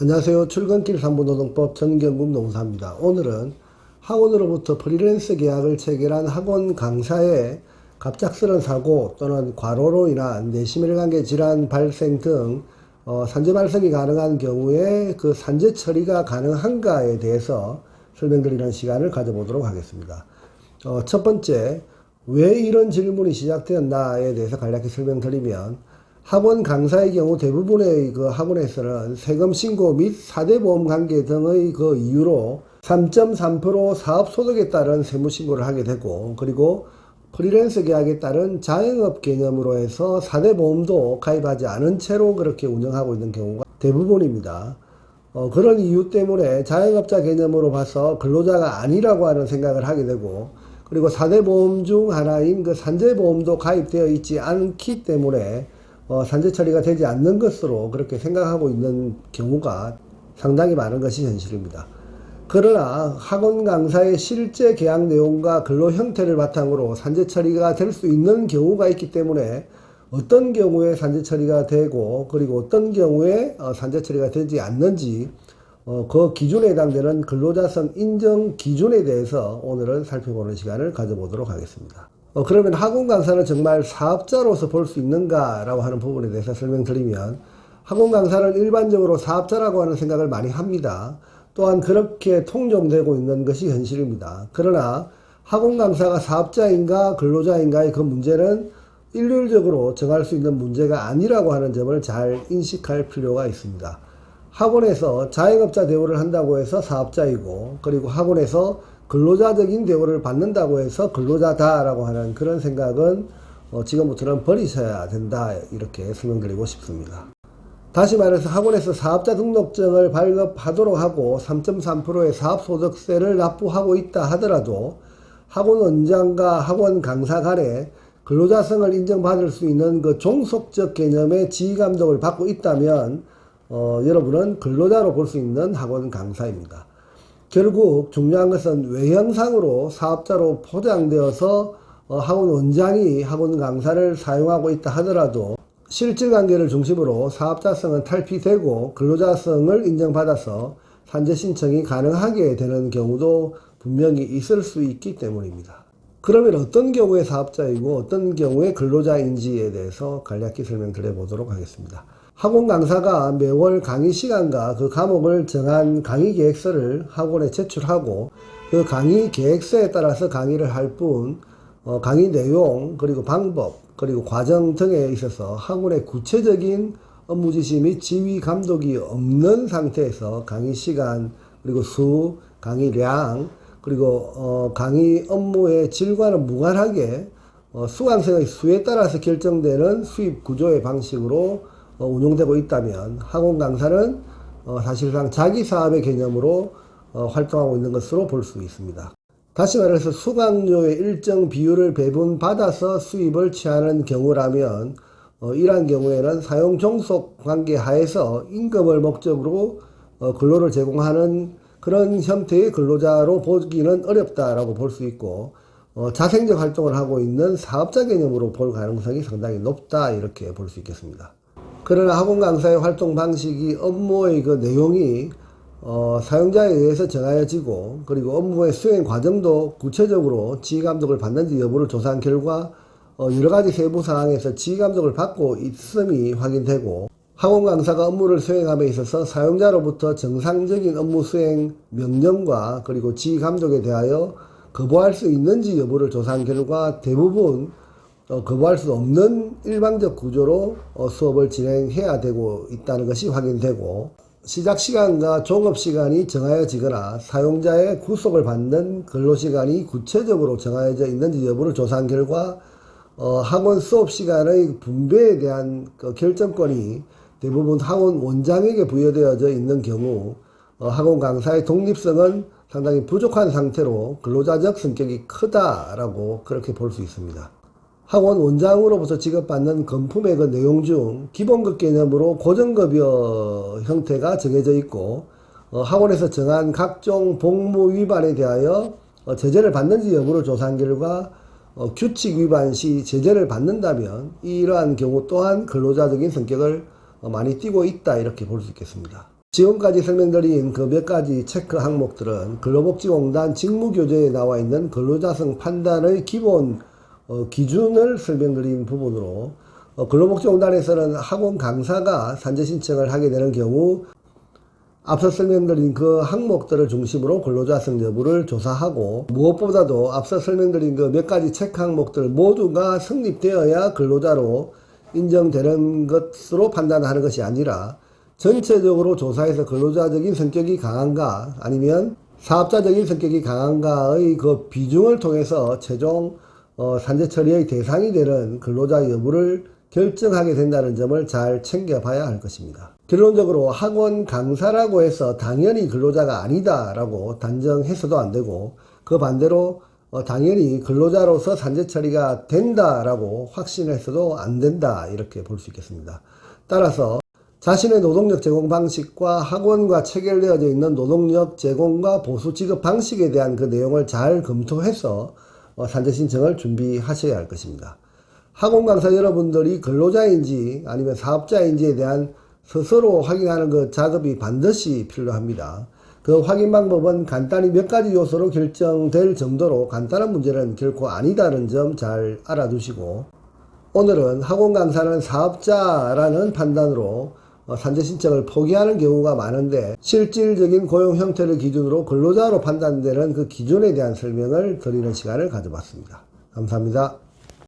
안녕하세요. 출근길 3부노동법 정경국 농사입니다. 오늘은 학원으로부터 프리랜서 계약을 체결한 학원 강사의 갑작스런 사고 또는 과로로 인한 내심혈관계 질환 발생 등 산재 발생이 가능한 경우에 그 산재 처리가 가능한가에 대해서 설명드리는 시간을 가져보도록 하겠습니다. 첫 번째, 왜 이런 질문이 시작되었나에 대해서 간략히 설명드리면, 학원 강사의 경우 대부분의 그 학원에서는 세금 신고 및 4대 보험 관계 등의 그 이유로 3.3% 사업 소득에 따른 세무 신고를 하게 되고, 그리고 프리랜서 계약에 따른 자영업 개념으로 해서 4대 보험도 가입하지 않은 채로 그렇게 운영하고 있는 경우가 대부분입니다. 그런 이유 때문에 자영업자 개념으로 봐서 근로자가 아니라고 하는 생각을 하게 되고, 그리고 4대 보험 중 하나인 그 산재보험도 가입되어 있지 않기 때문에 산재 처리가 되지 않는 것으로 그렇게 생각하고 있는 경우가 상당히 많은 것이 현실입니다. 그러나 학원 강사의 실제 계약 내용과 근로 형태를 바탕으로 산재 처리가 될 수 있는 경우가 있기 때문에 어떤 경우에 산재 처리가 되고, 그리고 어떤 경우에 산재 처리가 되지 않는지 그 기준에 해당되는 근로자성 인정 기준에 대해서 오늘은 살펴보는 시간을 가져보도록 하겠습니다. 그러면 학원 강사는 정말 사업자로서 볼 수 있는가라고 하는 부분에 대해서 설명드리면, 학원 강사는 일반적으로 사업자라고 하는 생각을 많이 합니다. 또한 그렇게 통용되고 있는 것이 현실입니다. 그러나 학원 강사가 사업자인가 근로자인가의 그 문제는 일률적으로 정할 수 있는 문제가 아니라고 하는 점을 잘 인식할 필요가 있습니다. 학원에서 자영업자 대우를 한다고 해서 사업자이고, 그리고 학원에서 근로자적인 대우를 받는다고 해서 근로자다라고 하는 그런 생각은 지금부터는 버리셔야 된다, 이렇게 설명드리고 싶습니다. 다시 말해서 학원에서 사업자 등록증을 발급하도록 하고 3.3%의 사업소득세를 납부하고 있다 하더라도 학원 원장과 학원 강사 간에 근로자성을 인정받을 수 있는 그 종속적 개념의 지휘감독을 받고 있다면 여러분은 근로자로 볼 수 있는 학원 강사입니다. 결국 중요한 것은 외형상으로 사업자로 포장되어서 학원 원장이 학원 강사를 사용하고 있다 하더라도 실질관계를 중심으로 사업자성은 탈피되고 근로자성을 인정받아서 산재 신청이 가능하게 되는 경우도 분명히 있을 수 있기 때문입니다. 그러면 어떤 경우에 사업자이고 어떤 경우에 근로자인지에 대해서 간략히 설명드려 보도록 하겠습니다. 학원 강사가 매월 강의 시간과 그 과목을 정한 강의 계획서를 학원에 제출하고 그 강의 계획서에 따라서 강의를 할 뿐, 강의 내용, 그리고 방법, 그리고 과정 등에 있어서 학원의 구체적인 업무 지시 및 지휘 감독이 없는 상태에서 강의 시간, 그리고 수, 강의량, 그리고 강의 업무의 질과는 무관하게 수강생의 수에 따라서 결정되는 수입 구조의 방식으로 운용되고 있다면 학원 강사는 사실상 자기 사업의 개념으로 활동하고 있는 것으로 볼 수 있습니다. 다시 말해서 수강료의 일정 비율을 배분받아서 수입을 취하는 경우라면 이러한 경우에는 사용 종속 관계 하에서 임금을 목적으로 근로를 제공하는 그런 형태의 근로자로 보기는 어렵다라고 볼 수 있고, 자생적 활동을 하고 있는 사업자 개념으로 볼 가능성이 상당히 높다, 이렇게 볼 수 있겠습니다. 그러나 학원 강사의 활동 방식이 업무의 그 내용이 사용자에 의해서 정하여지고, 그리고 업무의 수행 과정도 구체적으로 지휘감독을 받는지 여부를 조사한 결과 여러가지 세부 사항에서 지휘감독을 받고 있음이 확인되고, 학원 강사가 업무를 수행함에 있어서 사용자로부터 정상적인 업무 수행 명령과 그리고 지휘감독에 대하여 거부할 수 있는지 여부를 조사한 결과 대부분 거부할 수 없는 일방적 구조로 수업을 진행해야 되고 있다는 것이 확인되고, 시작시간과 종업시간이 정하여지거나 사용자의 구속을 받는 근로시간이 구체적으로 정하여져 있는지 여부를 조사한 결과 학원 수업시간의 분배에 대한 결정권이 대부분 학원 원장에게 부여되어져 있는 경우 학원 강사의 독립성은 상당히 부족한 상태로 근로자적 성격이 크다라고 그렇게 볼 수 있습니다. 학원 원장으로부터 지급받는 건품의 그 내용 중 기본급 개념으로 고정급여 형태가 정해져 있고, 학원에서 정한 각종 복무 위반에 대하여 제재를 받는지 여부를 조사한 결과 규칙 위반 시 제재를 받는다면 이러한 경우 또한 근로자적인 성격을 많이 띠고 있다, 이렇게 볼 수 있겠습니다. 지금까지 설명드린 그 몇 가지 체크 항목들은 근로복지공단 직무교재에 나와 있는 근로자성 판단의 기본 기준을 설명드린 부분으로, 근로복지공단에서는 학원 강사가 산재 신청을 하게 되는 경우 앞서 설명드린 그 항목들을 중심으로 근로자성 여부를 조사하고, 무엇보다도 앞서 설명드린 그 몇 가지 체크 항목들 모두가 성립되어야 근로자로 인정되는 것으로 판단하는 것이 아니라, 전체적으로 조사해서 근로자적인 성격이 강한가 아니면 사업자적인 성격이 강한가의 그 비중을 통해서 최종 산재 처리의 대상이 되는 근로자 여부를 결정하게 된다는 점을 잘 챙겨봐야 할 것입니다. 결론적으로 학원 강사라고 해서 당연히 근로자가 아니다라고 단정해서도 안 되고, 그 반대로 당연히 근로자로서 산재 처리가 된다라고 확신해서도 안 된다, 이렇게 볼 수 있겠습니다. 따라서 자신의 노동력 제공 방식과 학원과 체결되어져 있는 노동력 제공과 보수 지급 방식에 대한 그 내용을 잘 검토해서 산재 신청을 준비하셔야 할 것입니다. 학원 강사 여러분들이 근로자인지 아니면 사업자인지에 대한 스스로 확인하는 그 작업이 반드시 필요합니다. 그 확인 방법은 간단히 몇 가지 요소로 결정될 정도로 간단한 문제는 결코 아니다는 점 잘 알아두시고, 오늘은 학원 강사는 사업자라는 판단으로 산재 신청을 포기하는 경우가 많은데, 실질적인 고용 형태를 기준으로 근로자로 판단되는 그 기준에 대한 설명을 드리는 시간을 가져봤습니다. 감사합니다.